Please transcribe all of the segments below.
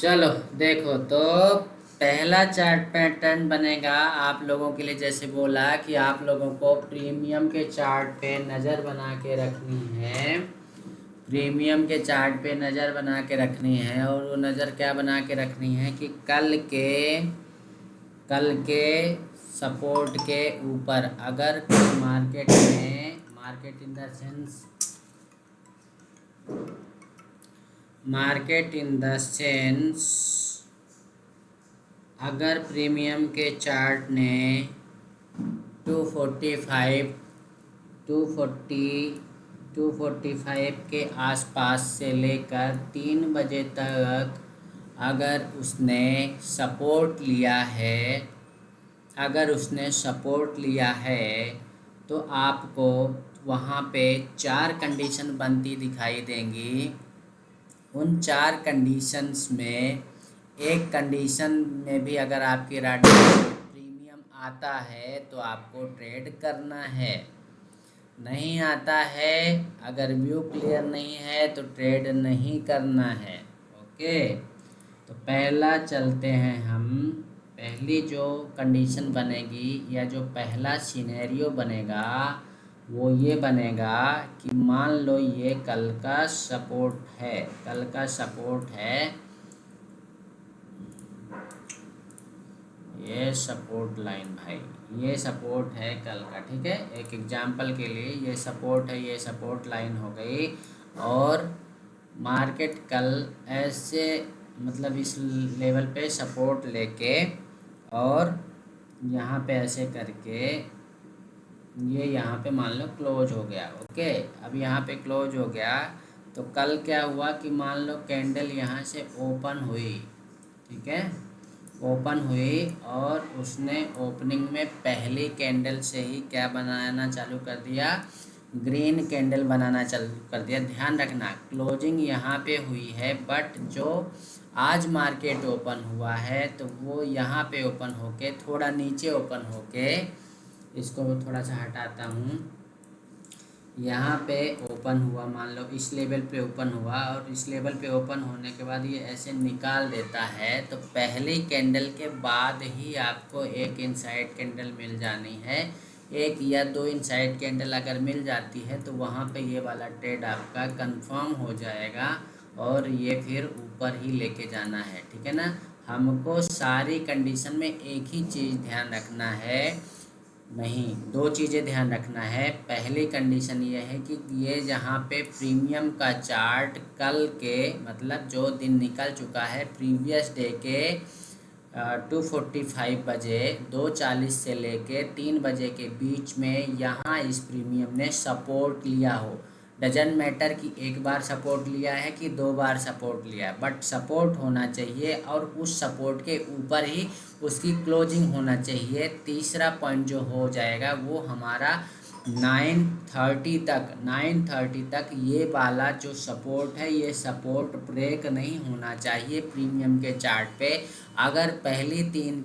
चलो देखो तो पहला चार्ट पैटर्न बनेगा आप लोगों के लिए। जैसे बोला कि आप लोगों को प्रीमियम के चार्ट पे नज़र बना के रखनी है। प्रीमियम के चार्ट पे नज़र बना के रखनी है और वो नज़र क्या बना के रखनी है कि कल के सपोर्ट के ऊपर अगर मार्केट इन द सेंस अगर प्रीमियम के चार्ट ने 245 240 245 के आसपास से लेकर 3 बजे तक अगर उसने सपोर्ट लिया है तो आपको वहाँ पे 4 कंडीशन बनती दिखाई देंगी। उन 4 कंडीशंस में एक कंडीशन में भी अगर आपकी प्रीमियम आता है तो आपको ट्रेड करना है। नहीं आता है, अगर व्यू क्लियर नहीं है तो ट्रेड नहीं करना है। ओके, तो पहला चलते हैं हम। पहली जो कंडीशन बनेगी या जो पहला सिनेरियो बनेगा वो ये बनेगा कि मान लो ये कल का सपोर्ट है, ये सपोर्ट लाइन भाई, ये सपोर्ट है कल का। ठीक है, एक एग्जांपल के लिए ये सपोर्ट है, ये सपोर्ट लाइन हो गई। और मार्केट कल ऐसे मतलब इस लेवल पे सपोर्ट लेके और यहाँ पे ऐसे करके ये यहाँ पे मान लो क्लोज हो गया। ओके, अब यहाँ पे क्लोज हो गया तो कल क्या हुआ कि मान लो कैंडल यहाँ से ओपन हुई। ठीक है, ओपन हुई और उसने ओपनिंग में पहली कैंडल से ही क्या बनाना चालू कर दिया, ग्रीन कैंडल बनाना चालू कर दिया। ध्यान रखना क्लोजिंग यहाँ पे हुई है, बट जो आज मार्केट ओपन हुआ है तो वो यहाँ पे ओपन होके थोड़ा नीचे ओपन होके, इसको थोड़ा सा हटाता हूँ, यहाँ पे ओपन हुआ, मान लो इस लेवल पे ओपन हुआ और इस लेवल पे ओपन होने के बाद ये ऐसे निकाल देता है तो पहली कैंडल के बाद ही आपको एक इनसाइड कैंडल मिल जानी है। एक या 2 इनसाइड कैंडल अगर मिल जाती है तो वहाँ पे ये वाला ट्रेड आपका कंफर्म हो जाएगा और ये फिर ऊपर ही लेके जाना है। ठीक है ना, हमको सारी कंडीशन में एक ही चीज़ ध्यान रखना है, नहीं 2 चीज़ें ध्यान रखना है। पहली कंडीशन ये है कि ये जहाँ पे प्रीमियम का चार्ट कल के मतलब जो दिन निकल चुका है प्रीवियस डे के 2:45 बजे 2:40 से लेके 3 बजे के बीच में यहाँ इस प्रीमियम ने सपोर्ट लिया हो। डजंट मैटर कि एक बार सपोर्ट लिया है कि 2 बार सपोर्ट लिया है, बट सपोर्ट होना चाहिए और उस सपोर्ट के ऊपर ही उसकी क्लोजिंग होना चाहिए। तीसरा पॉइंट जो हो जाएगा वो हमारा 9:30 तक ये वाला जो सपोर्ट है ये सपोर्ट ब्रेक नहीं होना चाहिए प्रीमियम के चार्ट पे। अगर पहली 3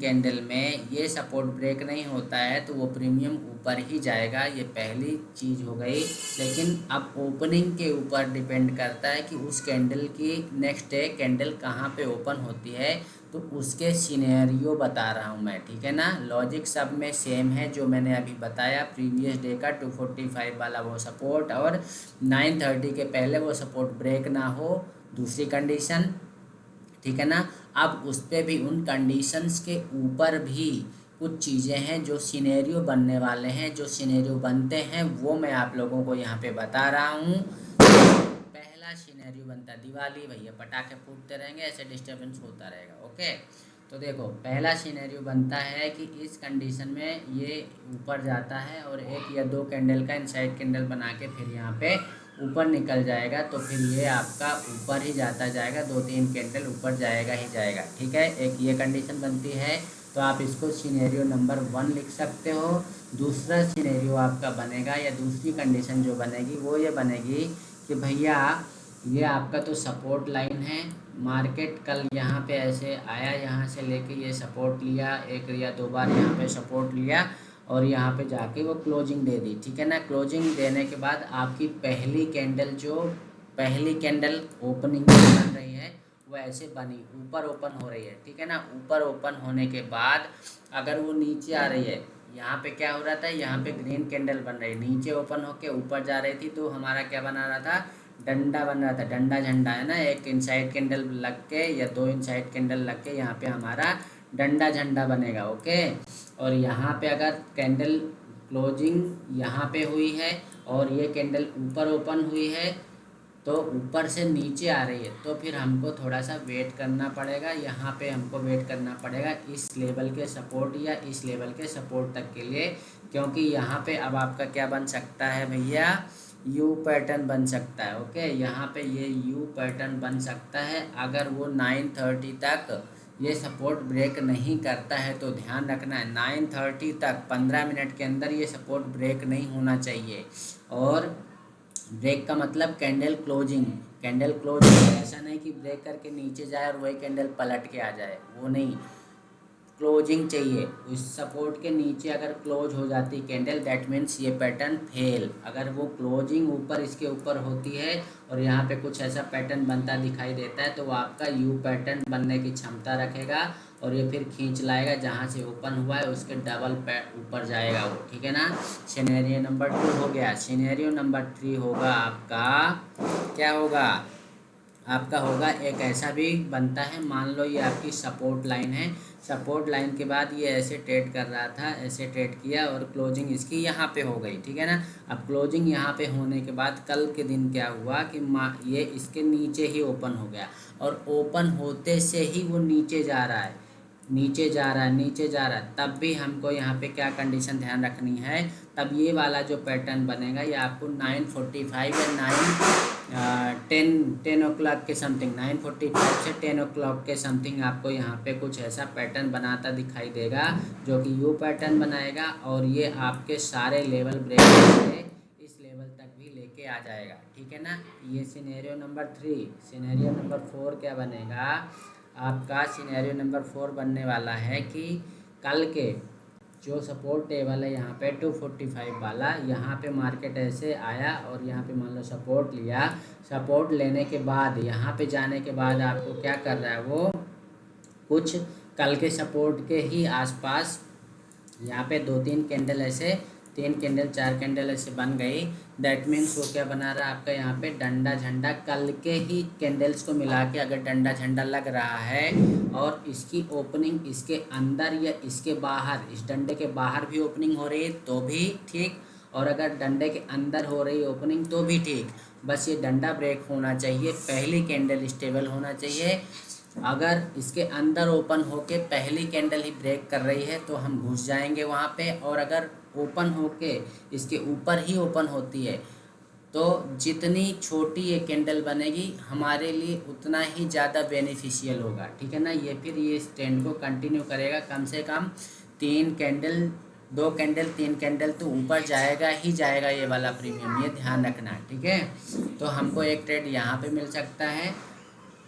कैंडल में ये सपोर्ट ब्रेक नहीं होता है तो वो प्रीमियम ऊपर ही जाएगा, ये पहली चीज़ हो गई। लेकिन अब ओपनिंग के ऊपर डिपेंड करता है कि उस कैंडल की नेक्स्ट डे कैंडल कहाँ पे ओपन होती है, तो उसके सिनेरियो बता रहा हूँ मैं। ठीक है ना, लॉजिक सब में सेम है जो मैंने अभी बताया। प्रीवियस डे का 245 वाला वो सपोर्ट और 9:30 के पहले वो सपोर्ट ब्रेक ना हो, दूसरी कंडीशन। ठीक है ना, अब उस पर भी उन कंडीशंस के ऊपर भी कुछ चीज़ें हैं जो सिनेरियो बनने वाले हैं। जो सिनेरियो बनते हैं वो मैं आप लोगों को यहाँ पे बता रहा हूँ। पहला सिनेरियो बनता है दिवाली, भैया पटाखे फूटते रहेंगे, ऐसे डिस्टर्बेंस होता रहेगा। ओके, तो देखो पहला सिनेरियो बनता है कि इस कंडीशन में ये ऊपर जाता है और 1 या 2 कैंडल का इनसाइड कैंडल बना के फिर यहाँ पे ऊपर निकल जाएगा, तो फिर ये आपका ऊपर ही जाता जाएगा, 2-3 कैंडल ऊपर जाएगा ही जाएगा। ठीक है, एक ये कंडीशन बनती है, तो आप इसको सिनेरियो नंबर 1 लिख सकते हो। दूसरा सिनेरियो आपका बनेगा या दूसरी कंडीशन जो बनेगी वो ये बनेगी कि भैया ये आपका तो सपोर्ट लाइन है, मार्केट कल यहाँ पे ऐसे आया, यहाँ से लेके ये सपोर्ट लिया, 1 या 2 बार यहाँ पे सपोर्ट लिया और यहाँ पे जाके वो क्लोजिंग दे दी। ठीक है ना, क्लोजिंग देने के बाद आपकी पहली कैंडल जो पहली कैंडल ओपनिंग बन रही है वो ऐसे बनी, ऊपर ओपन हो रही है, ठीक है ना। ऊपर ओपन होने के बाद अगर वो नीचे आ रही है, यहाँ पे क्या हो रहा था, यहाँ पे ग्रीन कैंडल बन रही है, नीचे ओपन होके ऊपर जा रही थी, तो हमारा क्या बना रहा था, डंडा बन रहा था, डंडा झंडा है ना, एक इनसाइड कैंडल लग के या दो इनसाइड कैंडल लग के यहाँ पे हमारा डंडा झंडा बनेगा, ओके। और यहाँ पे अगर कैंडल क्लोजिंग यहाँ पे हुई है और ये कैंडल ऊपर ओपन हुई है तो ऊपर से नीचे आ रही है, तो फिर हमको थोड़ा सा वेट करना पड़ेगा, यहाँ पे हमको वेट करना पड़ेगा इस लेवल के सपोर्ट या इस लेवल के सपोर्ट तक के लिए, क्योंकि यहाँ पे अब आपका क्या बन सकता है भैया, यू पैटर्न बन सकता है, ओके। यहाँ पे ये यू पैटर्न बन सकता है अगर वो 9:30 तक ये सपोर्ट ब्रेक नहीं करता है, तो ध्यान रखना है 9:30 तक 15 मिनट के अंदर ये सपोर्ट ब्रेक नहीं होना चाहिए। और ब्रेक का मतलब कैंडल क्लोजिंग, कैंडल क्लोजिंग ऐसा नहीं कि ब्रेक करके नीचे जाए और वही कैंडल पलट के आ जाए, वो नहीं, क्लोजिंग चाहिए। उस सपोर्ट के नीचे अगर क्लोज हो जाती कैंडल दैट मीन्स ये पैटर्न फेल। अगर वो क्लोजिंग ऊपर इसके ऊपर होती है और यहाँ पे कुछ ऐसा पैटर्न बनता दिखाई देता है तो वो आपका यू पैटर्न बनने की क्षमता रखेगा और ये फिर खींच लाएगा, जहाँ से ओपन हुआ है उसके डबल ऊपर जाएगा वो, ठीक है ना। सिनेरियो नंबर 2 हो गया। सिनेरियो नंबर 3 होगा आपका, क्या होगा आपका, होगा एक ऐसा भी बनता है, मान लो ये आपकी सपोर्ट लाइन है, सपोर्ट लाइन के बाद ये ऐसे ट्रेड कर रहा था, ऐसे ट्रेड किया और क्लोजिंग इसकी यहाँ पे हो गई, ठीक है ना। अब क्लोजिंग यहाँ पे होने के बाद कल के दिन क्या हुआ कि ये इसके नीचे ही ओपन हो गया और ओपन होते से ही वो नीचे जा रहा है, नीचे जा रहा है, नीचे जा रहा है, तब भी हमको यहाँ पे क्या कंडीशन ध्यान रखनी है, तब ये वाला जो पैटर्न बनेगा ये आपको 9:45 या 10 ओ क्लॉक के समथिंग, 9:45 से 10 ओ क्लॉक के समथिंग आपको यहाँ पे कुछ ऐसा पैटर्न बनाता दिखाई देगा जो कि यू पैटर्न बनाएगा और ये आपके सारे लेवल ब्रेक करके इस लेवल तक भी लेके आ जाएगा, ठीक है ना। ये सिनेरियो नंबर 3। सिनेरियो नंबर 4 क्या बनेगा आपका, सिनेरियो नंबर 4 बनने वाला है कि कल के जो सपोर्ट टेबल है यहाँ पे 245 वाला, यहाँ पे मार्केट ऐसे आया और यहाँ पे मान लो सपोर्ट लिया, सपोर्ट लेने के बाद यहाँ पे जाने के बाद आपको क्या कर रहा है, वो कुछ कल के सपोर्ट के ही आसपास यहाँ पे 2-3 कैंडल ऐसे 3 कैंडल 4 कैंडल ऐसे बन गई, दैट मीन्स वो क्या बना रहा है आपका यहाँ पे डंडा झंडा, कल के ही कैंडल्स को मिला के अगर डंडा झंडा लग रहा है और इसकी ओपनिंग इसके अंदर या इसके बाहर, इस डंडे के बाहर भी ओपनिंग हो रही है तो भी ठीक, और अगर डंडे के अंदर हो रही ओपनिंग तो भी ठीक, बस ये डंडा ब्रेक होना चाहिए, पहली कैंडल स्टेबल होना चाहिए। अगर इसके अंदर ओपन होके पहली कैंडल ही ब्रेक कर रही है तो हम घुस जाएंगे वहाँ पे, और अगर ओपन होके इसके ऊपर ही ओपन होती है तो जितनी छोटी ये कैंडल बनेगी हमारे लिए उतना ही ज़्यादा बेनिफिशियल होगा, ठीक है ना। ये फिर ये इस ट्रेंड को कंटिन्यू करेगा, कम से कम 3 कैंडल 2 कैंडल 3 कैंडल तो ऊपर जाएगा ही जाएगा ये वाला प्रीमियम, ये ध्यान रखना, ठीक है। तो हमको एक ट्रेड यहाँ पे मिल सकता है।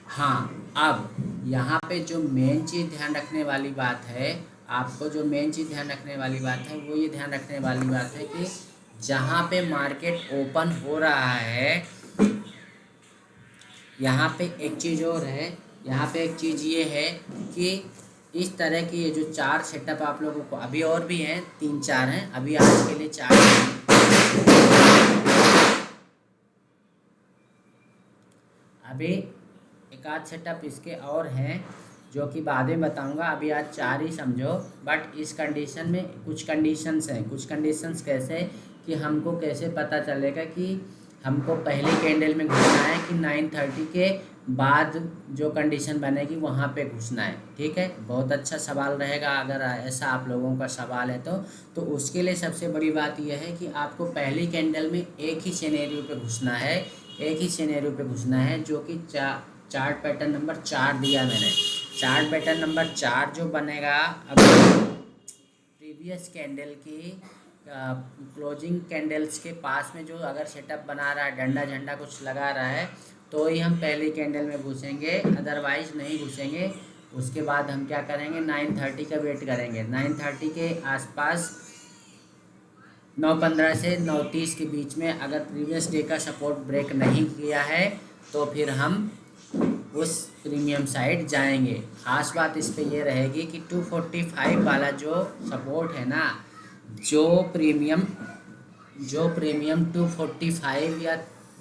हाँ, अब यहाँ पे जो मेन चीज़ ध्यान रखने वाली बात है, आपको जो मेन चीज़ ध्यान रखने वाली बात है वो ये ध्यान रखने वाली बात है कि जहाँ पे मार्केट ओपन हो रहा है, यहाँ पे एक चीज़ और है, यहाँ पे एक चीज़ ये है कि इस तरह की ये जो 4 सेटअप आप लोगों को अभी और भी हैं, 3-4 हैं, अभी आज के लिए 4 हैं। अभी एक आध सेटअप इसके और हैं जो कि बाद में बताऊंगा, अभी आज 4 ही समझो। बट इस कंडीशन में कुछ कंडीशंस हैं, कुछ कंडीशंस कैसे कि हमको कैसे पता चलेगा कि हमको पहले कैंडल में घुसना है कि 9:30 के बाद जो कंडीशन बनेगी वहाँ पे घुसना है, ठीक है। बहुत अच्छा सवाल रहेगा अगर ऐसा आप लोगों का सवाल है तो उसके लिए सबसे बड़ी बात यह है कि आपको पहली कैंडल में एक ही सिनेरियो पे घुसना है, एक ही सिनेरियो पे घुसना है, जो कि चार्ट पैटर्न नंबर 4 दिया मैंने। चार्ट पैटर्न नंबर 4 जो बनेगा, अब प्रीवियस कैंडल की क्लोजिंग कैंडल्स के पास में जो अगर सेटअप बना रहा है, डंडा झंडा कुछ लगा रहा है, तो ही हम पहली कैंडल में घुसेंगे, अदरवाइज नहीं घुसेंगे। उसके बाद हम क्या करेंगे, 9:30 का वेट करेंगे, 9:30 के आसपास 9:15 से 9:30 के बीच में अगर प्रीवियस डे का सपोर्ट ब्रेक नहीं किया है तो फिर हम उस प्रीमियम साइड जाएंगे। ख़ास बात इस पे ये रहेगी कि 245 वाला जो सपोर्ट है ना, जो प्रीमियम 245 या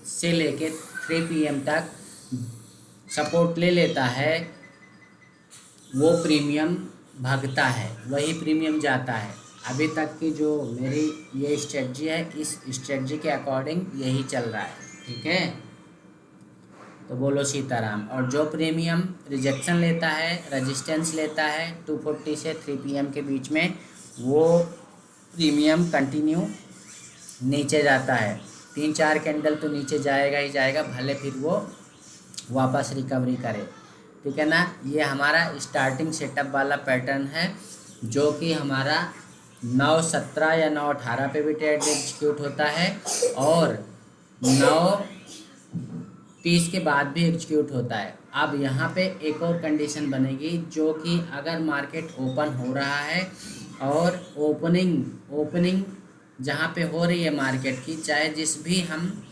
से लेके 3 PM तक सपोर्ट ले लेता है, वो प्रीमियम भागता है, वही प्रीमियम जाता है। अभी तक की जो मेरी ये स्ट्रेटजी है, इस स्ट्रेटजी के अकॉर्डिंग यही चल रहा है, ठीक है। तो बोलो सीताराम। और जो प्रीमियम रिजेक्शन लेता है, रेजिस्टेंस लेता है 240 से 3 PM के बीच में, वो प्रीमियम कंटिन्यू नीचे जाता है। 3-4 कैंडल तो नीचे जाएगा ही जाएगा, भले फिर वो वापस रिकवरी करे, ठीक है ना। ये हमारा स्टार्टिंग सेटअप वाला पैटर्न है, जो कि हमारा 9:17 या 9:18 पे भी ट्रेड एग्जीक्यूट होता है और 9:30 के बाद भी एग्जीक्यूट होता है। अब यहाँ पे एक और कंडीशन बनेगी, जो कि अगर मार्केट ओपन हो रहा है और ओपनिंग जहाँ पे हो रही है मार्केट की, चाहे जिस भी हम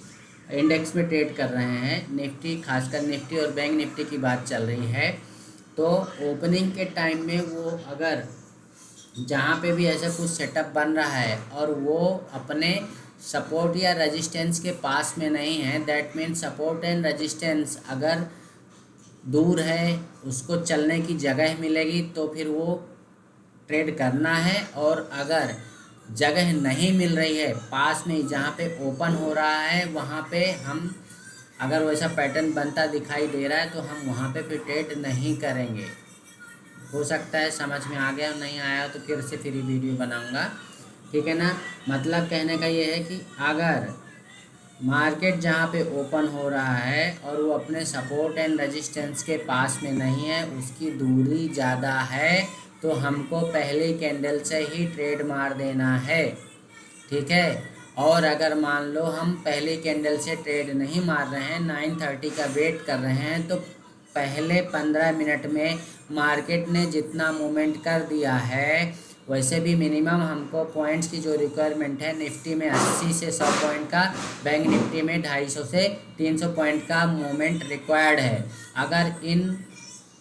इंडेक्स में ट्रेड कर रहे हैं, निफ्टी, खासकर निफ्टी और बैंक निफ्टी की बात चल रही है, तो ओपनिंग के टाइम में वो अगर जहाँ पे भी ऐसा कुछ सेटअप बन रहा है और वो अपने सपोर्ट या रेजिस्टेंस के पास में नहीं है, that mean support and resistance अगर दूर है, उसको चलने की जगह मिलेगी तो फिर वो ट्रेड करना है। और अगर जगह नहीं मिल रही है पास में जहाँ पे ओपन हो रहा है, वहाँ पे हम अगर वैसा पैटर्न बनता दिखाई दे रहा है तो हम वहाँ पे फिर ट्रेड नहीं करेंगे। हो सकता है समझ में आ गया, नहीं आया तो फिर से फ्री वीडियो बनाऊंगा, ठीक है ना। मतलब कहने का ये है कि अगर मार्केट जहाँ पे ओपन हो रहा है और वो अपने सपोर्ट एंड रेजिस्टेंस के पास में नहीं है, उसकी दूरी ज़्यादा है, तो हमको पहले कैंडल से ही ट्रेड मार देना है, ठीक है। और अगर मान लो हम पहले कैंडल से ट्रेड नहीं मार रहे हैं, 9:30 का वेट कर रहे हैं, तो पहले 15 मिनट में मार्केट ने जितना मूवमेंट कर दिया है, वैसे भी मिनिमम हमको पॉइंट्स की जो रिक्वायरमेंट है, निफ्टी में 80 से 100 पॉइंट का, बैंक निफ्टी में 250 से 300 पॉइंट का मूवमेंट रिक्वायर्ड है। अगर इन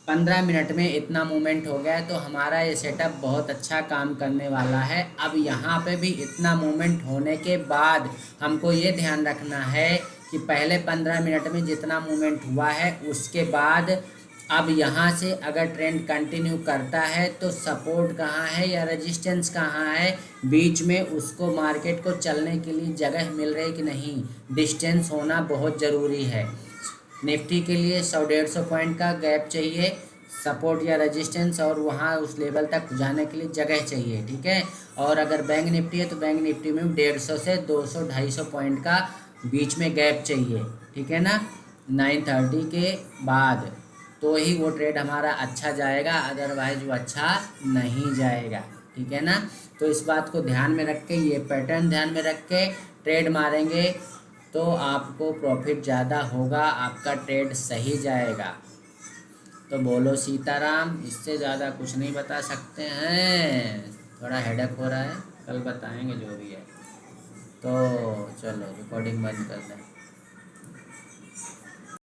15 मिनट में इतना मूवमेंट हो गया तो हमारा ये सेटअप बहुत अच्छा काम करने वाला है। अब यहाँ पे भी इतना मूवमेंट होने के बाद हमको ये ध्यान रखना है कि पहले 15 मिनट में जितना मूवमेंट हुआ है, उसके बाद अब यहाँ से अगर ट्रेंड कंटिन्यू करता है तो सपोर्ट कहाँ है या रेजिस्टेंस कहाँ है, बीच में उसको मार्केट को चलने के लिए जगह मिल रही कि नहीं, डिस्टेंस होना बहुत ज़रूरी है। निफ्टी के लिए 100-150 पॉइंट का गैप चाहिए सपोर्ट या रेजिस्टेंस, और वहाँ उस लेवल तक जाने के लिए जगह चाहिए, ठीक है। और अगर बैंक निफ्टी है तो बैंक निफ्टी में 150 से 200-250 पॉइंट का बीच में गैप चाहिए, ठीक है ना, 9:30 के बाद, तो ही वो ट्रेड हमारा अच्छा जाएगा, अदरवाइज वो अच्छा नहीं जाएगा, ठीक है ना। तो इस बात को ध्यान में रख के, ये पैटर्न ध्यान में रख के ट्रेड मारेंगे तो आपको प्रॉफिट ज़्यादा होगा, आपका ट्रेड सही जाएगा। तो बोलो सीताराम। इससे ज़्यादा कुछ नहीं बता सकते हैं, थोड़ा हेडेक हो रहा है, कल बताएंगे जो भी है। तो चलो रिकॉर्डिंग बंद कर दें।